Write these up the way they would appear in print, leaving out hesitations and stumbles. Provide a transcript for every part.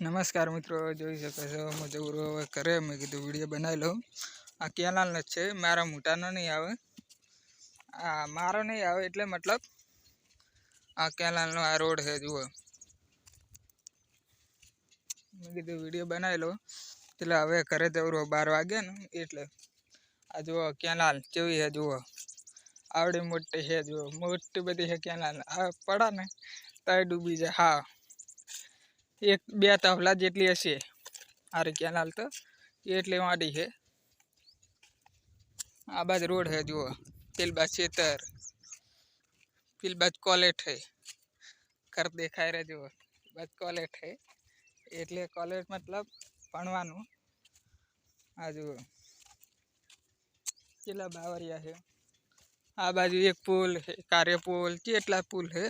नमस्कार मित्रों, જોઈ શકો છો હું જવરો હવે ઘરે મેં કીધું વિડીયો બનાવી લઉં। આ કેનાલ જ છે, મારા મોટાનો નહીં આવે, આ મારો નહીં આવે એટલે મતલબ આ કેનાલનો આ રોડ છે જુઓ। મેં કીધું વિડીયો બનાવી લઉં એટલે હવે ઘરે જવરો 12 વાગે ને એટલે આ જુઓ કેનાલ કેવી છે જુઓ, આવડી મોટી છે જુઓ, મોટી બધી છે કેનાલ। આ પડા ને તો ડૂબી જાય। હા, एक बे तहला जेटली हशे आ रही केनाल तो एटली वाडी है। आ बाज रोड है जुओ, पेल बाज खेतर, पेल बाज कॉलेज है, कर देखाय रहे जुओ बाज कॉलेज है एटले कॉलेज मतलब भणवानुं। आ जुओ केटला बावरिया है। आ बाजू एक पुल है, कार्य पुल केटला पुल है।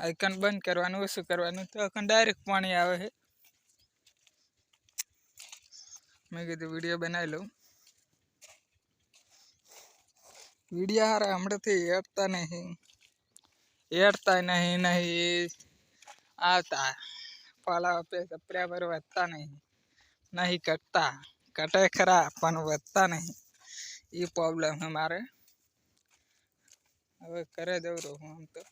आइकन बंद करवानुं ओछुं करवानुं तो अकन डायरेक्ट पाणी आवे है। मैं कीधुं विडियो बनावी लऊं। विडियो हारा हमणेथी एडता नहीं आता फॉलो पे सब्सक्राइबर વધતા नहीं कटता, कटे खरा पण વધતા नहीं। ये प्रॉब्लम है मारे। હવે करे जवरो हूँ हम तो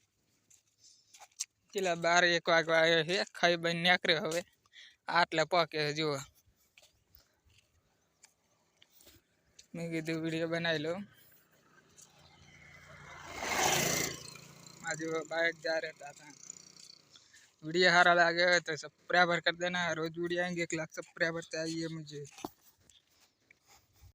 चला 12-1 वागवा आयो है, खाई बन नीकळ्यो हवे आटले पाके जुओ। मैं कीधुं विडियो बनावी लऊं। आज बाइक जा रहा था। वीडियो हारा लगे तो सब्सक्राइबर कर देना। रोज वीडियो आएंगे 1 लाख सब्सक्राइबर चाहिए मुझे।